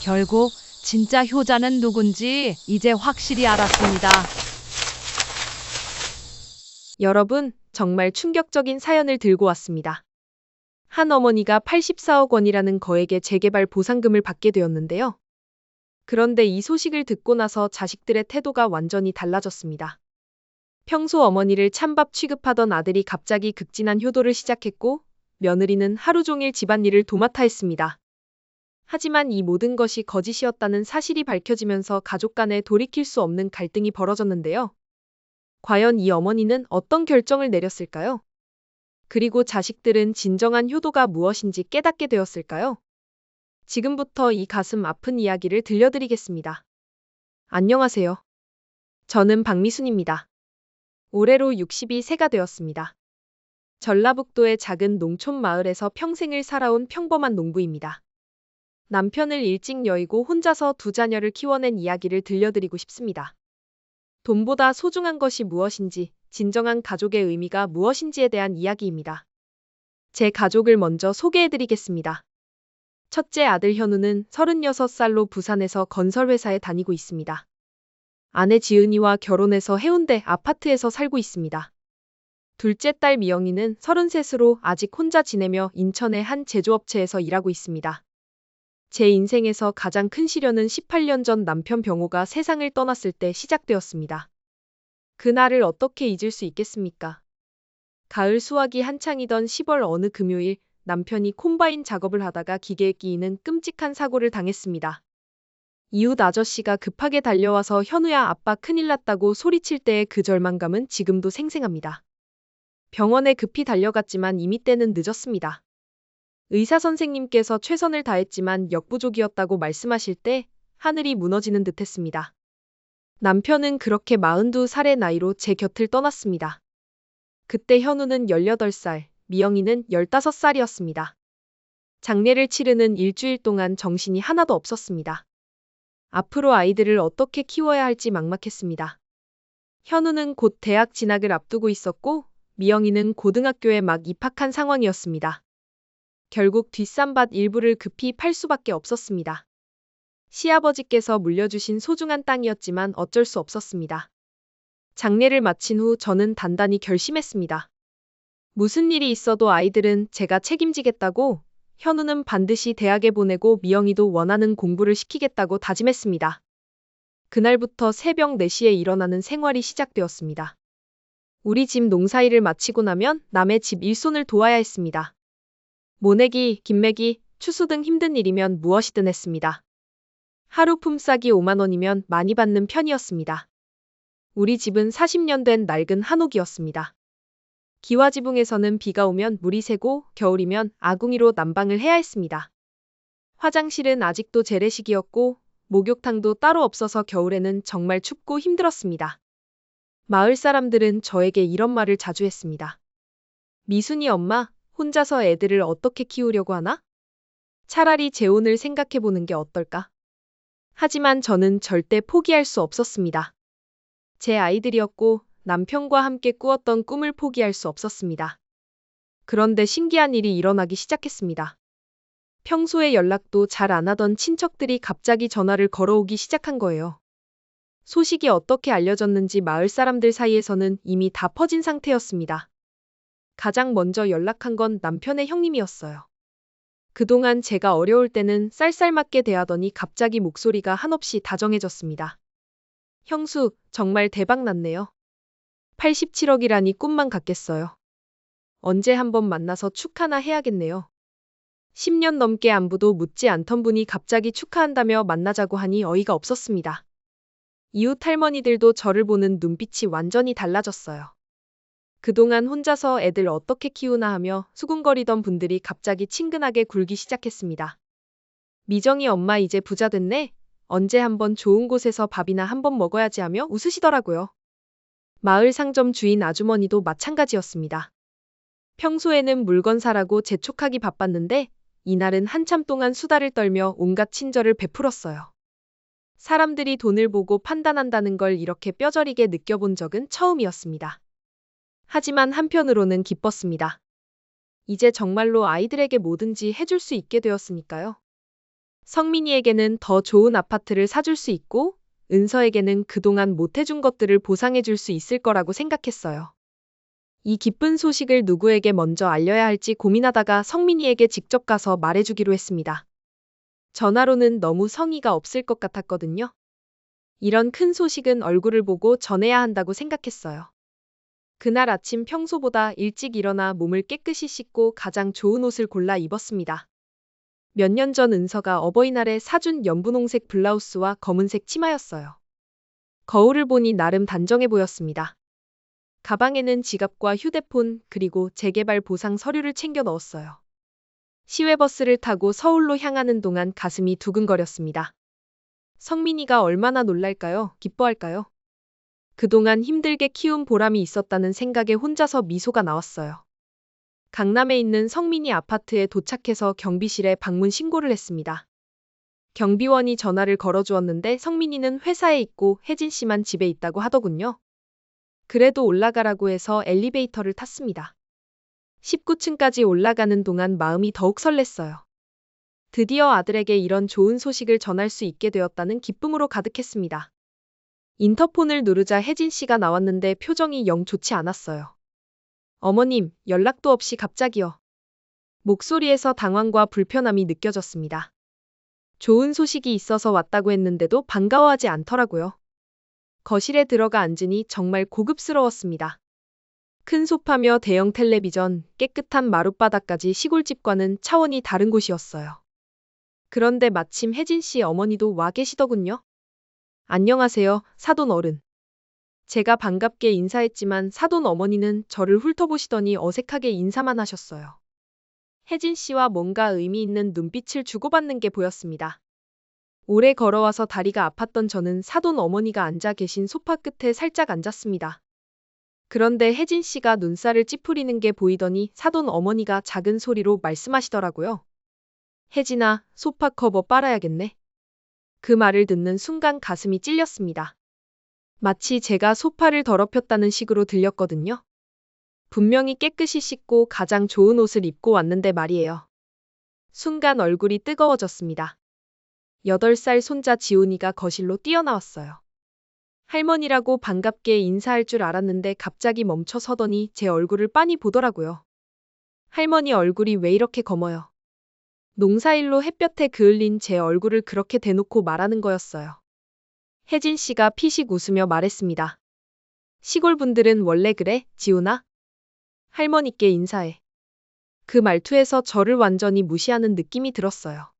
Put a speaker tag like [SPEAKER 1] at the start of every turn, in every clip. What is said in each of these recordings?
[SPEAKER 1] 결국 진짜 효자는 누군지 이제 확실히 알았습니다.
[SPEAKER 2] 여러분, 정말 충격적인 사연을 들고 왔습니다. 한 어머니가 84억 원이라는 거액의 재개발 보상금을 받게 되었는데요. 그런데 이 소식을 듣고 나서 자식들의 태도가 완전히 달라졌습니다. 평소 어머니를 찬밥 취급하던 아들이 갑자기 극진한 효도를 시작했고, 며느리는 하루 종일 집안일을 도맡아 했습니다. 하지만 이 모든 것이 거짓이었다는 사실이 밝혀지면서 가족 간에 돌이킬 수 없는 갈등이 벌어졌는데요. 과연 이 어머니는 어떤 결정을 내렸을까요? 그리고 자식들은 진정한 효도가 무엇인지 깨닫게 되었을까요? 지금부터 이 가슴 아픈 이야기를 들려드리겠습니다. 안녕하세요. 저는 박미순입니다. 올해로 62세가 되었습니다. 전라북도의 작은 농촌 마을에서 평생을 살아온 평범한 농부입니다. 남편을 일찍 여의고 혼자서 두 자녀를 키워낸 이야기를 들려드리고 싶습니다. 돈보다 소중한 것이 무엇인지, 진정한 가족의 의미가 무엇인지에 대한 이야기입니다. 제 가족을 먼저 소개해드리겠습니다. 첫째 아들 현우는 36살로 부산에서 건설회사에 다니고 있습니다. 아내 지은이와 결혼해서 해운대 아파트에서 살고 있습니다. 둘째 딸 미영이는 33으로 아직 혼자 지내며 인천의 한 제조업체에서 일하고 있습니다. 제 인생에서 가장 큰 시련은 18년 전 남편 병호가 세상을 떠났을 때 시작되었습니다. 그날을 어떻게 잊을 수 있겠습니까? 가을 수확이 한창이던 10월 어느 금요일, 남편이 콤바인 작업을 하다가 기계에 끼이는 끔찍한 사고를 당했습니다. 이웃 아저씨가 급하게 달려와서 현우야 아빠 큰일 났다고 소리칠 때의 그 절망감은 지금도 생생합니다. 병원에 급히 달려갔지만 이미 때는 늦었습니다. 의사 선생님께서 최선을 다했지만 역부족이었다고 말씀하실 때 하늘이 무너지는 듯했습니다. 남편은 그렇게 42살의 나이로 제 곁을 떠났습니다. 그때 현우는 18살, 미영이는 15살이었습니다. 장례를 치르는 일주일 동안 정신이 하나도 없었습니다. 앞으로 아이들을 어떻게 키워야 할지 막막했습니다. 현우는 곧 대학 진학을 앞두고 있었고, 미영이는 고등학교에 막 입학한 상황이었습니다. 결국 뒷산밭 일부를 급히 팔 수밖에 없었습니다. 시아버지께서 물려주신 소중한 땅이었지만 어쩔 수 없었습니다. 장례를 마친 후 저는 단단히 결심했습니다. 무슨 일이 있어도 아이들은 제가 책임지겠다고, 현우는 반드시 대학에 보내고 미영이도 원하는 공부를 시키겠다고 다짐했습니다. 그날부터 새벽 4시에 일어나는 생활이 시작되었습니다. 우리 집 농사일을 마치고 나면 남의 집 일손을 도와야 했습니다. 모내기, 김매기, 추수 등 힘든 일이면 무엇이든 했습니다. 하루 품삯이 5만 원이면 많이 받는 편이었습니다. 우리 집은 40년 된 낡은 한옥이었습니다. 기와지붕에서는 비가 오면 물이 새고 겨울이면 아궁이로 난방을 해야 했습니다. 화장실은 아직도 재래식이었고 목욕탕도 따로 없어서 겨울에는 정말 춥고 힘들었습니다. 마을 사람들은 저에게 이런 말을 자주 했습니다. 미순이 엄마, 혼자서 애들을 어떻게 키우려고 하나? 차라리 재혼을 생각해보는 게 어떨까? 하지만 저는 절대 포기할 수 없었습니다. 제 아이들이었고 남편과 함께 꾸었던 꿈을 포기할 수 없었습니다. 그런데 신기한 일이 일어나기 시작했습니다. 평소에 연락도 잘 안 하던 친척들이 갑자기 전화를 걸어오기 시작한 거예요. 소식이 어떻게 알려졌는지 마을 사람들 사이에서는 이미 다 퍼진 상태였습니다. 가장 먼저 연락한 건 남편의 형님이었어요. 그동안 제가 어려울 때는 쌀쌀맞게 대하더니 갑자기 목소리가 한없이 다정해졌습니다. 형수, 정말 대박 났네요. 87억이라니 꿈만 같겠어요. 언제 한번 만나서 축하나 해야겠네요. 10년 넘게 안부도 묻지 않던 분이 갑자기 축하한다며 만나자고 하니 어이가 없었습니다. 이웃 할머니들도 저를 보는 눈빛이 완전히 달라졌어요. 그동안 혼자서 애들 어떻게 키우나 하며 수군거리던 분들이 갑자기 친근하게 굴기 시작했습니다. 미정이 엄마 이제 부자 됐네? 언제 한번 좋은 곳에서 밥이나 한번 먹어야지 하며 웃으시더라고요. 마을 상점 주인 아주머니도 마찬가지였습니다. 평소에는 물건 사라고 재촉하기 바빴는데 이날은 한참 동안 수다를 떨며 온갖 친절을 베풀었어요. 사람들이 돈을 보고 판단한다는 걸 이렇게 뼈저리게 느껴본 적은 처음이었습니다. 하지만 한편으로는 기뻤습니다. 이제 정말로 아이들에게 뭐든지 해줄 수 있게 되었으니까요. 성민이에게는 더 좋은 아파트를 사줄 수 있고, 은서에게는 그동안 못해준 것들을 보상해줄 수 있을 거라고 생각했어요. 이 기쁜 소식을 누구에게 먼저 알려야 할지 고민하다가 성민이에게 직접 가서 말해주기로 했습니다. 전화로는 너무 성의가 없을 것 같았거든요. 이런 큰 소식은 얼굴을 보고 전해야 한다고 생각했어요. 그날 아침 평소보다 일찍 일어나 몸을 깨끗이 씻고 가장 좋은 옷을 골라 입었습니다. 몇 년 전 은서가 어버이날에 사준 연분홍색 블라우스와 검은색 치마였어요. 거울을 보니 나름 단정해 보였습니다. 가방에는 지갑과 휴대폰 그리고 재개발 보상 서류를 챙겨 넣었어요. 시외버스를 타고 서울로 향하는 동안 가슴이 두근거렸습니다. 성민이가 얼마나 놀랄까요? 기뻐할까요? 그동안 힘들게 키운 보람이 있었다는 생각에 혼자서 미소가 나왔어요. 강남에 있는 성민이 아파트에 도착해서 경비실에 방문 신고를 했습니다. 경비원이 전화를 걸어주었는데 성민이는 회사에 있고 혜진 씨만 집에 있다고 하더군요. 그래도 올라가라고 해서 엘리베이터를 탔습니다. 19층까지 올라가는 동안 마음이 더욱 설렜어요. 드디어 아들에게 이런 좋은 소식을 전할 수 있게 되었다는 기쁨으로 가득했습니다. 인터폰을 누르자 혜진 씨가 나왔는데 표정이 영 좋지 않았어요. 어머님, 연락도 없이 갑자기요. 목소리에서 당황과 불편함이 느껴졌습니다. 좋은 소식이 있어서 왔다고 했는데도 반가워하지 않더라고요. 거실에 들어가 앉으니 정말 고급스러웠습니다. 큰 소파며 대형 텔레비전, 깨끗한 마룻바닥까지 시골집과는 차원이 다른 곳이었어요. 그런데 마침 혜진 씨 어머니도 와 계시더군요. 안녕하세요, 사돈 어른. 제가 반갑게 인사했지만 사돈 어머니는 저를 훑어보시더니 어색하게 인사만 하셨어요. 혜진 씨와 뭔가 의미 있는 눈빛을 주고받는 게 보였습니다. 오래 걸어와서 다리가 아팠던 저는 사돈 어머니가 앉아 계신 소파 끝에 살짝 앉았습니다. 그런데 혜진 씨가 눈살을 찌푸리는 게 보이더니 사돈 어머니가 작은 소리로 말씀하시더라고요. 혜진아, 소파 커버 빨아야겠네. 그 말을 듣는 순간 가슴이 찔렸습니다. 마치 제가 소파를 더럽혔다는 식으로 들렸거든요. 분명히 깨끗이 씻고 가장 좋은 옷을 입고 왔는데 말이에요. 순간 얼굴이 뜨거워졌습니다. 8살 손자 지훈이가 거실로 뛰어나왔어요. 할머니라고 반갑게 인사할 줄 알았는데 갑자기 멈춰 서더니 제 얼굴을 빤히 보더라고요. 할머니 얼굴이 왜 이렇게 검어요? 농사일로 햇볕에 그을린 제 얼굴을 그렇게 대놓고 말하는 거였어요. 혜진 씨가 피식 웃으며 말했습니다. 시골 분들은 원래 그래, 지훈아? 할머니께 인사해. 그 말투에서 저를 완전히 무시하는 느낌이 들었어요.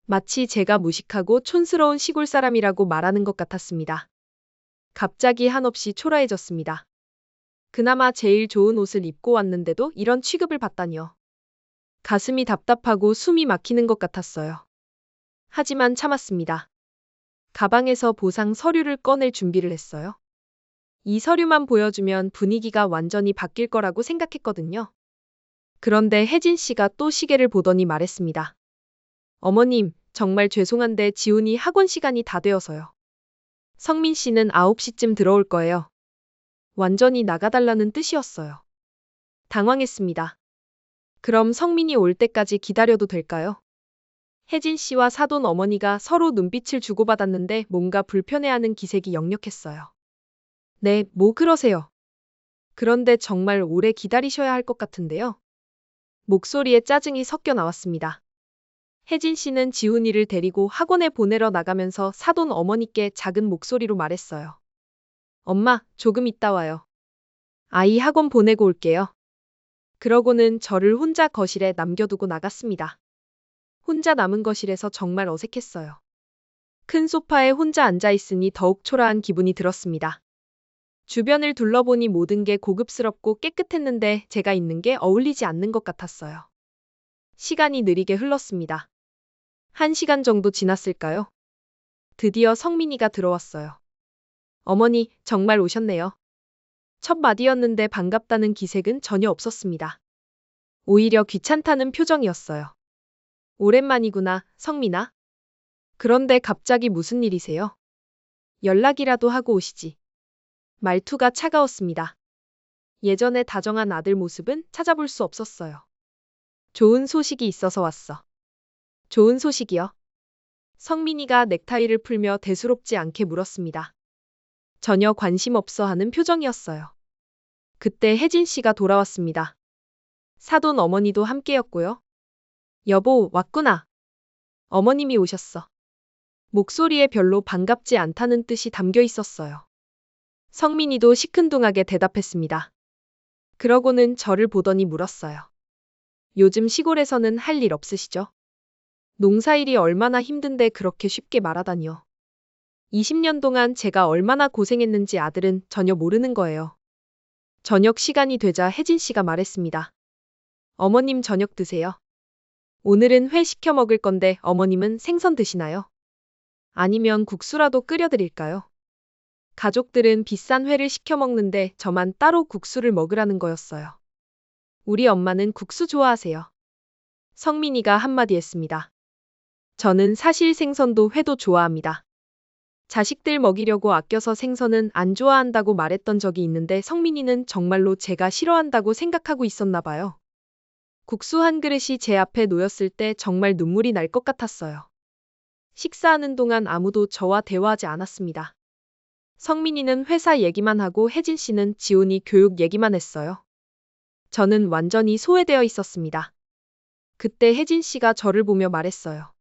[SPEAKER 2] 마치 제가 무식하고 촌스러운 시골 사람이라고 말하는 것 같았습니다. 갑자기 한없이 초라해졌습니다. 그나마 제일 좋은 옷을 입고 왔는데도 이런 취급을 받다니요. 가슴이 답답하고 숨이 막히는 것 같았어요. 하지만 참았습니다. 가방에서 보상 서류를 꺼낼 준비를 했어요. 이 서류만 보여주면 분위기가 완전히 바뀔 거라고 생각했거든요. 그런데 혜진 씨가 또 시계를 보더니 말했습니다. 어머님, 정말 죄송한데 지훈이 학원 시간이 다 되어서요. 성민 씨는 9시쯤 들어올 거예요. 완전히 나가달라는 뜻이었어요. 당황했습니다. 그럼 성민이 올 때까지 기다려도 될까요? 혜진 씨와 사돈 어머니가 서로 눈빛을 주고받았는데 뭔가 불편해하는 기색이 역력했어요. 네, 뭐 그러세요. 그런데 정말 오래 기다리셔야 할 것 같은데요. 목소리에 짜증이 섞여 나왔습니다. 혜진 씨는 지훈이를 데리고 학원에 보내러 나가면서 사돈 어머니께 작은 목소리로 말했어요. 엄마, 조금 있다 와요. 아이 학원 보내고 올게요. 그러고는 저를 혼자 거실에 남겨두고 나갔습니다. 혼자 남은 거실에서 정말 어색했어요. 큰 소파에 혼자 앉아있으니 더욱 초라한 기분이 들었습니다. 주변을 둘러보니 모든 게 고급스럽고 깨끗했는데 제가 있는 게 어울리지 않는 것 같았어요. 시간이 느리게 흘렀습니다. 1시간 정도 지났을까요? 드디어 성민이가 들어왔어요. 어머니, 정말 오셨네요. 첫 마디였는데 반갑다는 기색은 전혀 없었습니다. 오히려 귀찮다는 표정이었어요. 오랜만이구나, 성민아. 그런데 갑자기 무슨 일이세요? 연락이라도 하고 오시지. 말투가 차가웠습니다. 예전에 다정한 아들 모습은 찾아볼 수 없었어요. 좋은 소식이 있어서 왔어. 좋은 소식이요? 성민이가 넥타이를 풀며 대수롭지 않게 물었습니다. 전혀 관심 없어 하는 표정이었어요. 그때 혜진 씨가 돌아왔습니다. 사돈 어머니도 함께였고요. 여보, 왔구나. 어머님이 오셨어. 목소리에 별로 반갑지 않다는 뜻이 담겨 있었어요. 성민이도 시큰둥하게 대답했습니다. 그러고는 저를 보더니 물었어요. 요즘 시골에서는 할 일 없으시죠? 농사일이 얼마나 힘든데 그렇게 쉽게 말하다니요. 20년 동안 제가 얼마나 고생했는지 아들은 전혀 모르는 거예요. 저녁 시간이 되자 혜진 씨가 말했습니다. 어머님 저녁 드세요. 오늘은 회 시켜 먹을 건데 어머님은 생선 드시나요? 아니면 국수라도 끓여드릴까요? 가족들은 비싼 회를 시켜 먹는데 저만 따로 국수를 먹으라는 거였어요. 우리 엄마는 국수 좋아하세요. 성민이가 한마디 했습니다. 저는 사실 생선도 회도 좋아합니다. 자식들 먹이려고 아껴서 생선은 안 좋아한다고 말했던 적이 있는데 성민이는 정말로 제가 싫어한다고 생각하고 있었나 봐요. 국수 한 그릇이 제 앞에 놓였을 때 정말 눈물이 날 것 같았어요. 식사하는 동안 아무도 저와 대화하지 않았습니다. 성민이는 회사 얘기만 하고 혜진 씨는 지훈이 교육 얘기만 했어요. 저는 완전히 소외되어 있었습니다. 그때 혜진 씨가 저를 보며 말했어요.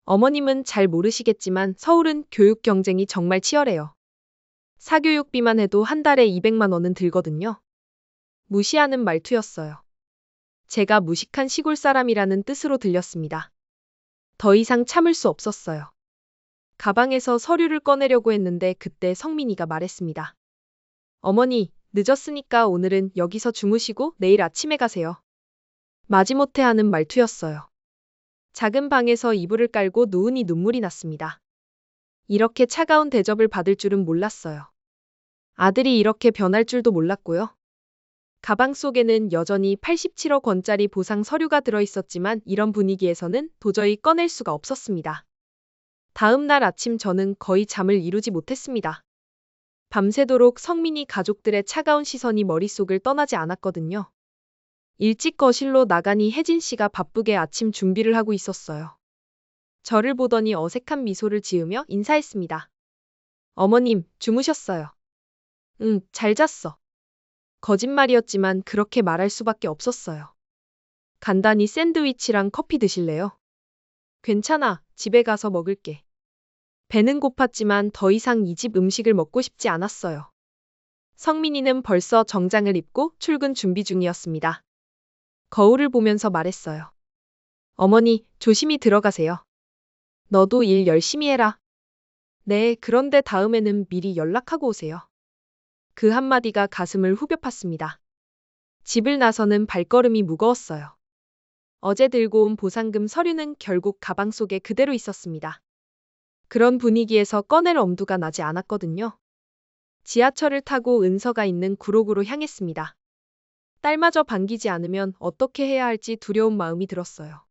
[SPEAKER 2] 어머님은 잘 모르시겠지만 서울은 교육 경쟁이 정말 치열해요. 사교육비만 해도 한 달에 200만 원은 들거든요. 무시하는 말투였어요. 제가 무식한 시골 사람이라는 뜻으로 들렸습니다. 더 이상 참을 수 없었어요. 가방에서 서류를 꺼내려고 했는데 그때 성민이가 말했습니다. 어머니, 늦었으니까 오늘은 여기서 주무시고 내일 아침에 가세요. 마지못해 하는 말투였어요. 작은 방에서 이불을 깔고 누우니 눈물이 났습니다. 이렇게 차가운 대접을 받을 줄은 몰랐어요. 아들이 이렇게 변할 줄도 몰랐고요. 가방 속에는 여전히 87억 원짜리 보상 서류가 들어있었지만 이런 분위기에서는 도저히 꺼낼 수가 없었습니다. 다음 날 아침 저는 거의 잠을 이루지 못했습니다. 밤새도록 성민이 가족들의 차가운 시선이 머릿속을 떠나지 않았거든요. 일찍 거실로 나가니 혜진 씨가 바쁘게 아침 준비를 하고 있었어요. 저를 보더니 어색한 미소를 지으며 인사했습니다. 어머님, 주무셨어요? 응, 잘 잤어. 거짓말이었지만 그렇게 말할 수밖에 없었어요. 간단히 샌드위치랑 커피 드실래요? 괜찮아, 집에 가서 먹을게. 배는 고팠지만 더 이상 이 집 음식을 먹고 싶지 않았어요. 성민이는 벌써 정장을 입고 출근 준비 중이었습니다. 거울을 보면서 말했어요. 어머니, 조심히 들어가세요. 너도 일 열심히 해라. 네, 그런데 다음에는 미리 연락하고 오세요. 그 한마디가 가슴을 후벼 팠습니다. 집을 나서는 발걸음이 무거웠어요. 어제 들고 온 보상금 서류는 결국 가방 속에 그대로 있었습니다. 그런 분위기에서 꺼낼 엄두가 나지 않았거든요. 지하철을 타고 은서가 있는 구로구로 향했습니다. 딸마저 반기지 않으면 어떻게 해야 할지 두려운 마음이 들었어요.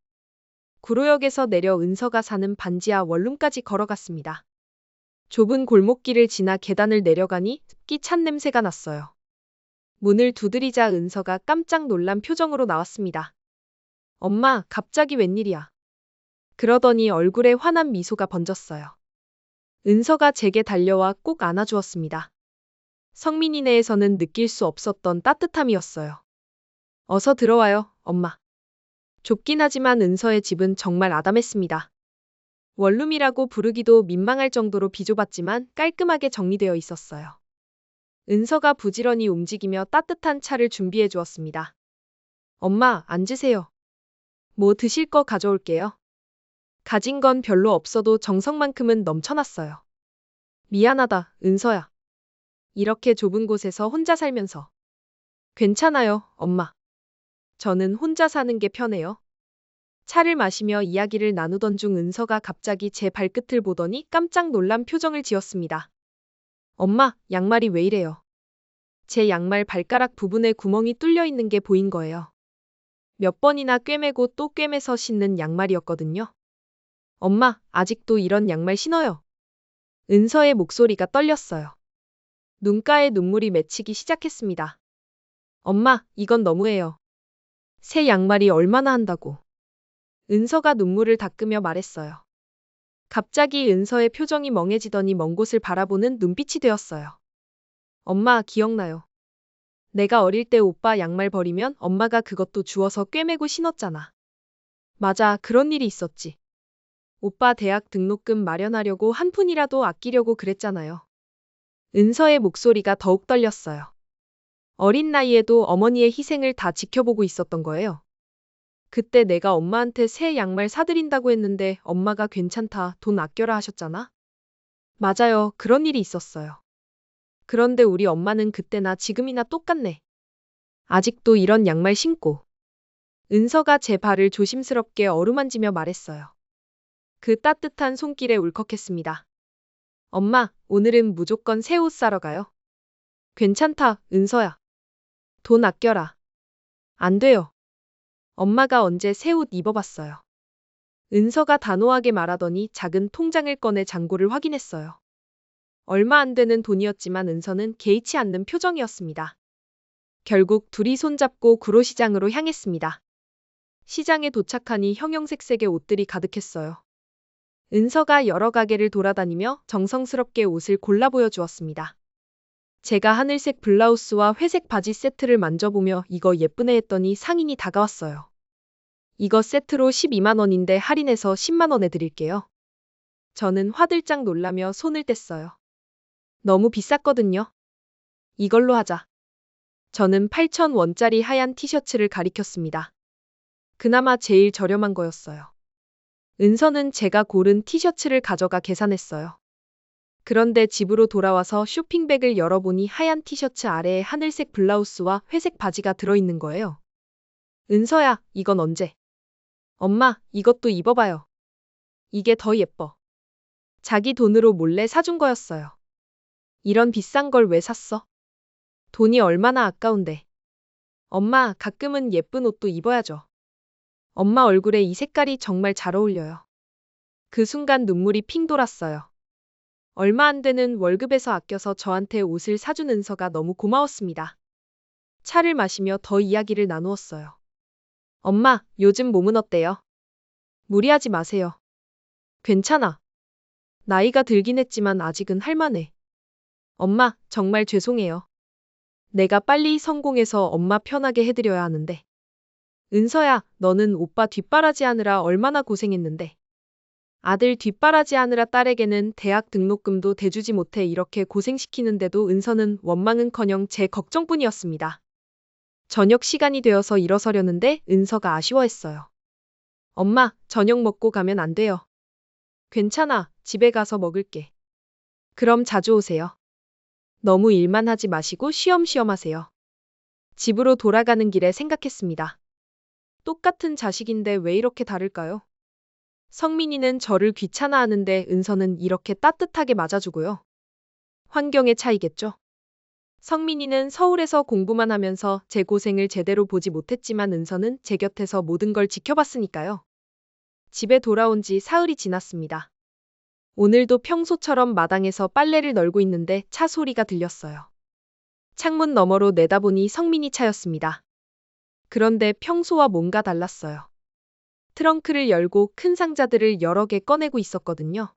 [SPEAKER 2] 구로역에서 내려 은서가 사는 반지하 원룸까지 걸어갔습니다. 좁은 골목길을 지나 계단을 내려가니 습기 찬 냄새가 났어요. 문을 두드리자 은서가 깜짝 놀란 표정으로 나왔습니다. 엄마, 갑자기 웬일이야? 그러더니 얼굴에 환한 미소가 번졌어요. 은서가 제게 달려와 꼭 안아주었습니다. 성민이 내에서는 느낄 수 없었던 따뜻함이었어요. 어서 들어와요, 엄마. 좁긴 하지만 은서의 집은 정말 아담했습니다. 원룸이라고 부르기도 민망할 정도로 비좁았지만 깔끔하게 정리되어 있었어요. 은서가 부지런히 움직이며 따뜻한 차를 준비해 주었습니다. 엄마, 앉으세요. 뭐 드실 거 가져올게요. 가진 건 별로 없어도 정성만큼은 넘쳐났어요. 미안하다, 은서야. 이렇게 좁은 곳에서 혼자 살면서. 괜찮아요, 엄마. 저는 혼자 사는 게 편해요. 차를 마시며 이야기를 나누던 중 은서가 갑자기 제 발끝을 보더니 깜짝 놀란 표정을 지었습니다. 엄마, 양말이 왜 이래요? 제 양말 발가락 부분에 구멍이 뚫려 있는 게 보인 거예요. 몇 번이나 꿰매고 또 꿰매서 신는 양말이었거든요. 엄마, 아직도 이런 양말 신어요? 은서의 목소리가 떨렸어요. 눈가에 눈물이 맺히기 시작했습니다. 엄마, 이건 너무해요. 새 양말이 얼마나 한다고. 은서가 눈물을 닦으며 말했어요. 갑자기 은서의 표정이 멍해지더니 먼 곳을 바라보는 눈빛이 되었어요. 엄마, 기억나요? 내가 어릴 때 오빠 양말 버리면 엄마가 그것도 주워서 꿰매고 신었잖아. 맞아, 그런 일이 있었지. 오빠 대학 등록금 마련하려고 한 푼이라도 아끼려고 그랬잖아요. 은서의 목소리가 더욱 떨렸어요. 어린 나이에도 어머니의 희생을 다 지켜보고 있었던 거예요. 그때 내가 엄마한테 새 양말 사드린다고 했는데 엄마가 괜찮다, 돈 아껴라 하셨잖아? 맞아요, 그런 일이 있었어요. 그런데 우리 엄마는 그때나 지금이나 똑같네. 아직도 이런 양말 신고. 은서가 제 발을 조심스럽게 어루만지며 말했어요. 그 따뜻한 손길에 울컥했습니다. 엄마, 오늘은 무조건 새 옷 사러 가요. 괜찮다, 은서야. 돈 아껴라. 안 돼요. 엄마가 언제 새 옷 입어봤어요. 은서가 단호하게 말하더니 작은 통장을 꺼내 잔고를 확인했어요. 얼마 안 되는 돈이었지만 은서는 개의치 않는 표정이었습니다. 결국 둘이 손잡고 구로시장으로 향했습니다. 시장에 도착하니 형형색색의 옷들이 가득했어요. 은서가 여러 가게를 돌아다니며 정성스럽게 옷을 골라 보여주었습니다. 제가 하늘색 블라우스와 회색 바지 세트를 만져보며 이거 예쁘네 했더니 상인이 다가왔어요. 이거 세트로 12만 원인데 할인해서 10만 원에 드릴게요. 저는 화들짝 놀라며 손을 뗐어요. 너무 비쌌거든요. 이걸로 하자. 저는 8,000원짜리 하얀 티셔츠를 가리켰습니다. 그나마 제일 저렴한 거였어요. 은서는 제가 고른 티셔츠를 가져가 계산했어요. 그런데 집으로 돌아와서 쇼핑백을 열어보니 하얀 티셔츠 아래에 하늘색 블라우스와 회색 바지가 들어있는 거예요. 은서야, 이건 언제? 엄마, 이것도 입어봐요. 이게 더 예뻐. 자기 돈으로 몰래 사준 거였어요. 이런 비싼 걸 왜 샀어? 돈이 얼마나 아까운데. 엄마, 가끔은 예쁜 옷도 입어야죠. 엄마 얼굴에 이 색깔이 정말 잘 어울려요. 그 순간 눈물이 핑 돌았어요. 얼마 안 되는 월급에서 아껴서 저한테 옷을 사준 은서가 너무 고마웠습니다. 차를 마시며 더 이야기를 나누었어요. 엄마, 요즘 몸은 어때요? 무리하지 마세요. 괜찮아. 나이가 들긴 했지만 아직은 할만해. 엄마, 정말 죄송해요. 내가 빨리 성공해서 엄마 편하게 해드려야 하는데. 은서야, 너는 오빠 뒷바라지 하느라 얼마나 고생했는데. 아들 뒷바라지 하느라 딸에게는 대학 등록금도 대주지 못해 이렇게 고생시키는데도 은서는 원망은커녕 제 걱정뿐이었습니다. 저녁 시간이 되어서 일어서려는데 은서가 아쉬워했어요. 엄마, 저녁 먹고 가면 안 돼요. 괜찮아, 집에 가서 먹을게. 그럼 자주 오세요. 너무 일만 하지 마시고 쉬엄쉬엄 하세요. 집으로 돌아가는 길에 생각했습니다. 똑같은 자식인데 왜 이렇게 다를까요? 성민이는 저를 귀찮아하는데 은서는 이렇게 따뜻하게 맞아주고요. 환경의 차이겠죠? 성민이는 서울에서 공부만 하면서 제 고생을 제대로 보지 못했지만 은서는 제 곁에서 모든 걸 지켜봤으니까요. 집에 돌아온 지 사흘이 지났습니다. 오늘도 평소처럼 마당에서 빨래를 널고 있는데 차 소리가 들렸어요. 창문 너머로 내다보니 성민이 차였습니다. 그런데 평소와 뭔가 달랐어요. 트렁크를 열고 큰 상자들을 여러 개 꺼내고 있었거든요.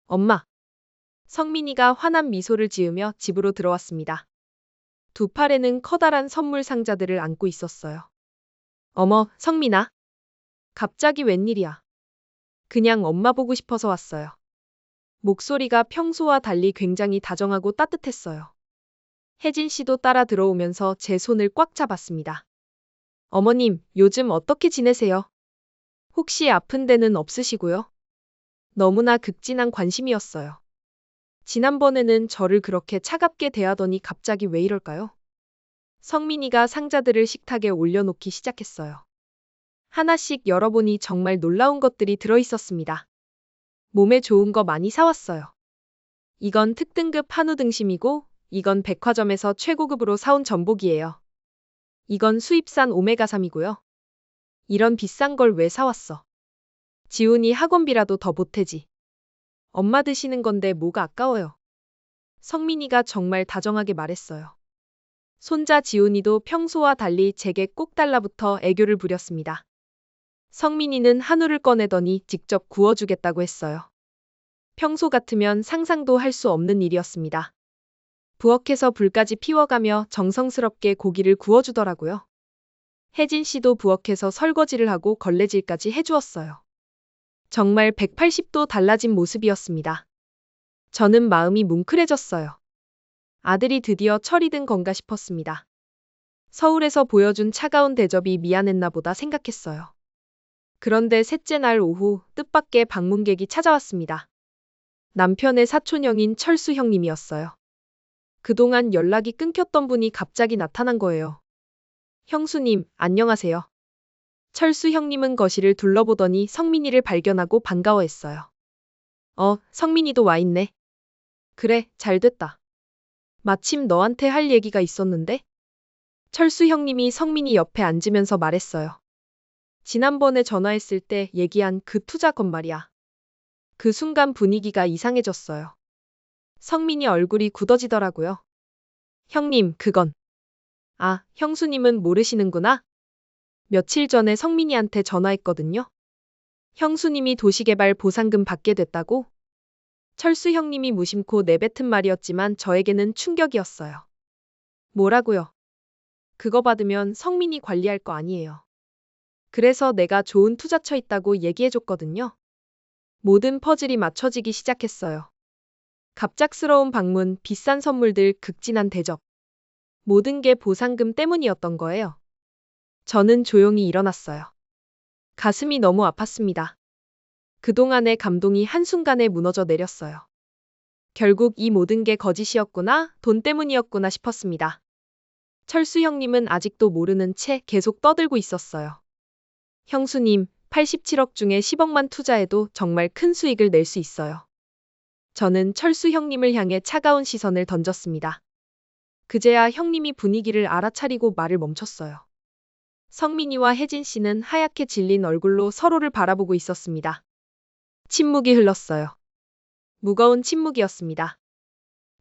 [SPEAKER 2] 엄마. 성민이가 환한 미소를 지으며 집으로 들어왔습니다. 두 팔에는 커다란 선물 상자들을 안고 있었어요. 어머, 성민아. 갑자기 웬일이야. 그냥 엄마 보고 싶어서 왔어요. 목소리가 평소와 달리 굉장히 다정하고 따뜻했어요. 혜진 씨도 따라 들어오면서 제 손을 꽉 잡았습니다. 어머님, 요즘 어떻게 지내세요? 혹시 아픈 데는 없으시고요? 너무나 극진한 관심이었어요. 지난번에는 저를 그렇게 차갑게 대하더니 갑자기 왜 이럴까요? 성민이가 상자들을 식탁에 올려놓기 시작했어요. 하나씩 열어보니 정말 놀라운 것들이 들어있었습니다. 몸에 좋은 거 많이 사왔어요. 이건 특등급 한우 등심이고 이건 백화점에서 최고급으로 사온 전복이에요. 이건 수입산 오메가3이고요. 이런 비싼 걸 왜 사왔어? 지훈이 학원비라도 더 보태지. 엄마 드시는 건데 뭐가 아까워요. 성민이가 정말 다정하게 말했어요. 손자 지훈이도 평소와 달리 제게 꼭 달라붙어 애교를 부렸습니다. 성민이는 한우를 꺼내더니 직접 구워주겠다고 했어요. 평소 같으면 상상도 할 수 없는 일이었습니다. 부엌에서 불까지 피워가며 정성스럽게 고기를 구워주더라고요. 혜진 씨도 부엌에서 설거지를 하고 걸레질까지 해주었어요. 정말 180도 달라진 모습이었습니다. 저는 마음이 뭉클해졌어요. 아들이 드디어 철이 든 건가 싶었습니다. 서울에서 보여준 차가운 대접이 미안했나 보다 생각했어요. 그런데 셋째 날 오후 뜻밖의 방문객이 찾아왔습니다. 남편의 사촌형인 철수 형님이었어요. 그동안 연락이 끊겼던 분이 갑자기 나타난 거예요. 형수님, 안녕하세요. 철수 형님은 거실을 둘러보더니 성민이를 발견하고 반가워했어요. 성민이도 와 있네. 그래, 잘 됐다. 마침 너한테 할 얘기가 있었는데? 철수 형님이 성민이 옆에 앉으면서 말했어요. 지난번에 전화했을 때 얘기한 그 투자 건 말이야. 그 순간 분위기가 이상해졌어요. 성민이 얼굴이 굳어지더라고요. 형님, 그건. 아, 형수님은 모르시는구나. 며칠 전에 성민이한테 전화했거든요. 형수님이 도시개발 보상금 받게 됐다고? 철수 형님이 무심코 내뱉은 말이었지만 저에게는 충격이었어요. 뭐라고요? 그거 받으면 성민이 관리할 거 아니에요. 그래서 내가 좋은 투자처 있다고 얘기해줬거든요. 모든 퍼즐이 맞춰지기 시작했어요. 갑작스러운 방문, 비싼 선물들, 극진한 대접. 모든 게 보상금 때문이었던 거예요. 저는 조용히 일어났어요. 가슴이 너무 아팠습니다. 그동안의 감동이 한순간에 무너져 내렸어요. 결국 이 모든 게 거짓이었구나, 돈 때문이었구나 싶었습니다. 철수 형님은 아직도 모르는 채 계속 떠들고 있었어요. 형수님, 87억 중에 10억만 투자해도 정말 큰 수익을 낼 수 있어요. 저는 철수 형님을 향해 차가운 시선을 던졌습니다. 그제야 형님이 분위기를 알아차리고 말을 멈췄어요. 성민이와 혜진 씨는 하얗게 질린 얼굴로 서로를 바라보고 있었습니다. 침묵이 흘렀어요. 무거운 침묵이었습니다.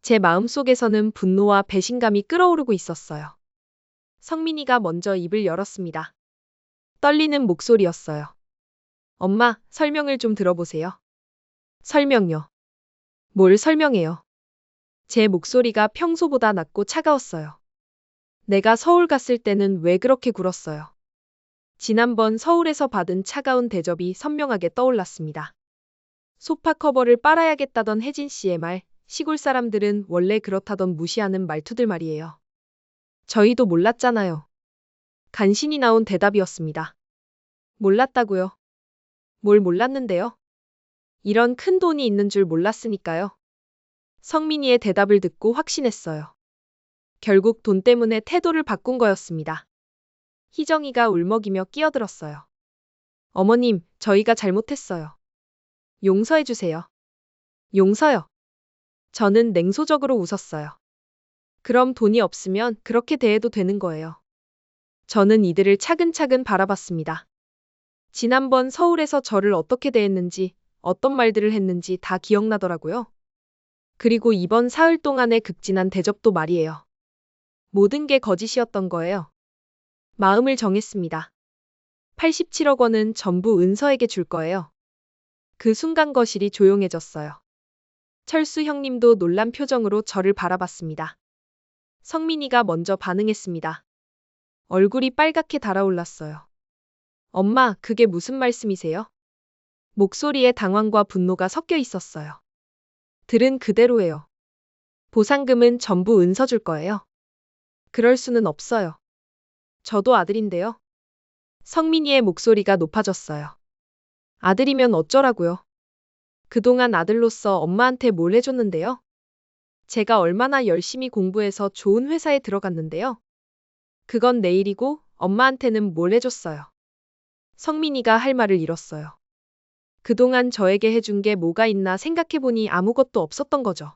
[SPEAKER 2] 제 마음속에서는 분노와 배신감이 끓어오르고 있었어요. 성민이가 먼저 입을 열었습니다. 떨리는 목소리였어요. 엄마, 설명을 좀 들어보세요. 설명요. 뭘 설명해요? 제 목소리가 평소보다 낮고 차가웠어요. 내가 서울 갔을 때는 왜 그렇게 굴었어요? 지난번 서울에서 받은 차가운 대접이 선명하게 떠올랐습니다. 소파 커버를 빨아야겠다던 혜진 씨의 말, 시골 사람들은 원래 그렇다던 무시하는 말투들 말이에요. 저희도 몰랐잖아요. 간신히 나온 대답이었습니다. 몰랐다고요? 뭘 몰랐는데요? 이런 큰 돈이 있는 줄 몰랐으니까요. 성민이의 대답을 듣고 확신했어요. 결국 돈 때문에 태도를 바꾼 거였습니다. 희정이가 울먹이며 끼어들었어요. 어머님, 저희가 잘못했어요. 용서해주세요. 용서요. 저는 냉소적으로 웃었어요. 그럼 돈이 없으면 그렇게 대해도 되는 거예요. 저는 이들을 차근차근 바라봤습니다. 지난번 서울에서 저를 어떻게 대했는지, 어떤 말들을 했는지 다 기억나더라고요. 그리고 이번 사흘 동안의 극진한 대접도 말이에요. 모든 게 거짓이었던 거예요. 마음을 정했습니다. 87억 원은 전부 은서에게 줄 거예요. 그 순간 거실이 조용해졌어요. 철수 형님도 놀란 표정으로 저를 바라봤습니다. 성민이가 먼저 반응했습니다. 얼굴이 빨갛게 달아올랐어요. 엄마, 그게 무슨 말씀이세요? 목소리에 당황과 분노가 섞여 있었어요. 들은 그대로예요. 보상금은 전부 은서 줄 거예요. 그럴 수는 없어요. 저도 아들인데요. 성민이의 목소리가 높아졌어요. 아들이면 어쩌라고요? 그동안 아들로서 엄마한테 뭘 해줬는데요? 제가 얼마나 열심히 공부해서 좋은 회사에 들어갔는데요. 그건 내일이고 엄마한테는 뭘 해줬어요. 성민이가 할 말을 잃었어요. 그동안 저에게 해준 게 뭐가 있나 생각해보니 아무것도 없었던 거죠.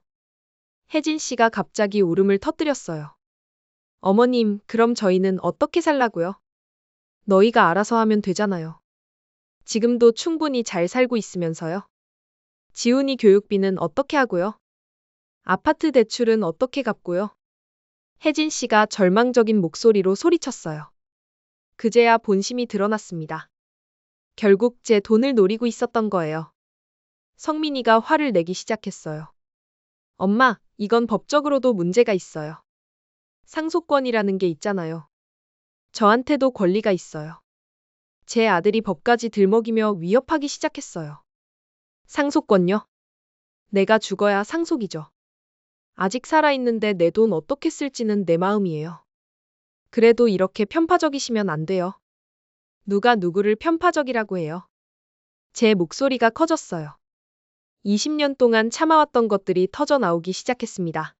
[SPEAKER 2] 혜진 씨가 갑자기 울음을 터뜨렸어요. 어머님, 그럼 저희는 어떻게 살라고요? 너희가 알아서 하면 되잖아요. 지금도 충분히 잘 살고 있으면서요. 지훈이 교육비는 어떻게 하고요? 아파트 대출은 어떻게 갚고요? 혜진 씨가 절망적인 목소리로 소리쳤어요. 그제야 본심이 드러났습니다. 결국 제 돈을 노리고 있었던 거예요. 성민이가 화를 내기 시작했어요. 엄마, 이건 법적으로도 문제가 있어요. 상속권이라는 게 있잖아요. 저한테도 권리가 있어요. 제 아들이 법까지 들먹이며 위협하기 시작했어요. 상속권요? 내가 죽어야 상속이죠. 아직 살아있는데 내 돈 어떻게 쓸지는 내 마음이에요. 그래도 이렇게 편파적이시면 안 돼요. 누가 누구를 편파적이라고 해요. 제 목소리가 커졌어요. 20년 동안 참아왔던 것들이 터져 나오기 시작했습니다.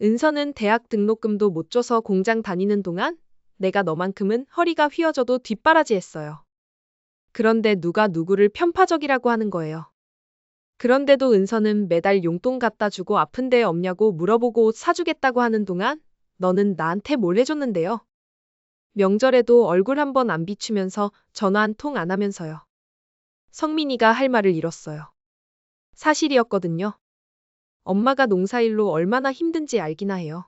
[SPEAKER 2] 은서는 대학 등록금도 못 줘서 공장 다니는 동안 내가 너만큼은 허리가 휘어져도 뒷바라지했어요. 그런데 누가 누구를 편파적이라고 하는 거예요. 그런데도 은서는 매달 용돈 갖다 주고 아픈 데 없냐고 물어보고 옷 사주겠다고 하는 동안 너는 나한테 뭘 해줬는데요. 명절에도 얼굴 한 번 안 비추면서 전화 한 통 안 하면서요. 성민이가 할 말을 잃었어요. 사실이었거든요. 엄마가 농사일로 얼마나 힘든지 알기나 해요.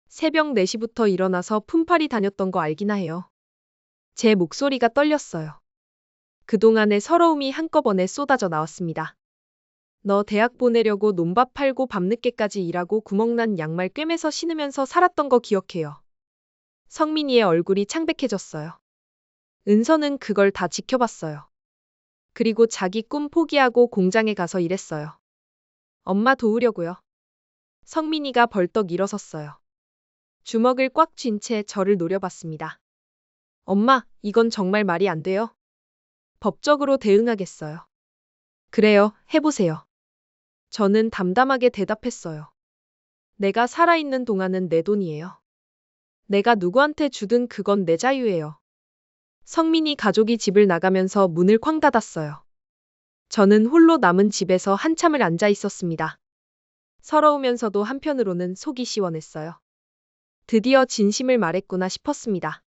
[SPEAKER 2] 새벽 4시부터 일어나서 품팔이 다녔던 거 알기나 해요. 제 목소리가 떨렸어요. 그동안의 서러움이 한꺼번에 쏟아져 나왔습니다. 너 대학 보내려고 논밭 팔고 밤늦게까지 일하고 구멍난 양말 꿰매서 신으면서 살았던 거 기억해요. 성민이의 얼굴이 창백해졌어요. 은서는 그걸 다 지켜봤어요. 그리고 자기 꿈 포기하고 공장에 가서 일했어요. 엄마 도우려고요. 성민이가 벌떡 일어섰어요. 주먹을 꽉 쥔 채 저를 노려봤습니다. 엄마, 이건 정말 말이 안 돼요. 법적으로 대응하겠어요. 그래요, 해보세요. 저는 담담하게 대답했어요. 내가 살아있는 동안은 내 돈이에요. 내가 누구한테 주든 그건 내 자유예요. 성민이 가족이 집을 나가면서 문을 쾅 닫았어요. 저는 홀로 남은 집에서 한참을 앉아 있었습니다. 서러우면서도 한편으로는 속이 시원했어요. 드디어 진심을 말했구나 싶었습니다.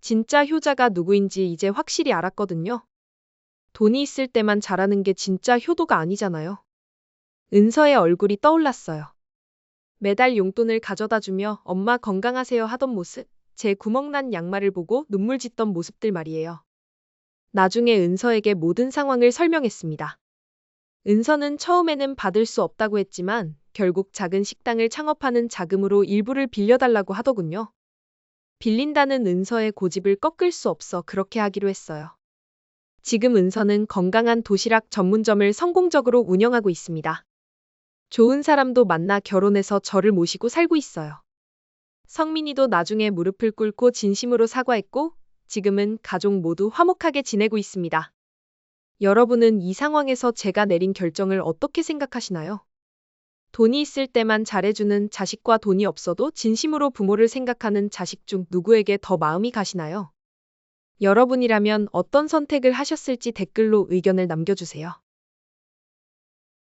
[SPEAKER 2] 진짜 효자가 누구인지 이제 확실히 알았거든요. 돈이 있을 때만 잘하는 게 진짜 효도가 아니잖아요. 은서의 얼굴이 떠올랐어요. 매달 용돈을 가져다 주며 엄마 건강하세요 하던 모습, 제 구멍난 양말을 보고 눈물 짓던 모습들 말이에요. 나중에 은서에게 모든 상황을 설명했습니다. 은서는 처음에는 받을 수 없다고 했지만 결국 작은 식당을 창업하는 자금으로 일부를 빌려달라고 하더군요. 빌린다는 은서의 고집을 꺾을 수 없어 그렇게 하기로 했어요. 지금 은서는 건강한 도시락 전문점을 성공적으로 운영하고 있습니다. 좋은 사람도 만나 결혼해서 저를 모시고 살고 있어요. 성민이도 나중에 무릎을 꿇고 진심으로 사과했고 지금은 가족 모두 화목하게 지내고 있습니다. 여러분은 이 상황에서 제가 내린 결정을 어떻게 생각하시나요? 돈이 있을 때만 잘해주는 자식과 돈이 없어도 진심으로 부모를 생각하는 자식 중 누구에게 더 마음이 가시나요? 여러분이라면 어떤 선택을 하셨을지 댓글로 의견을 남겨주세요.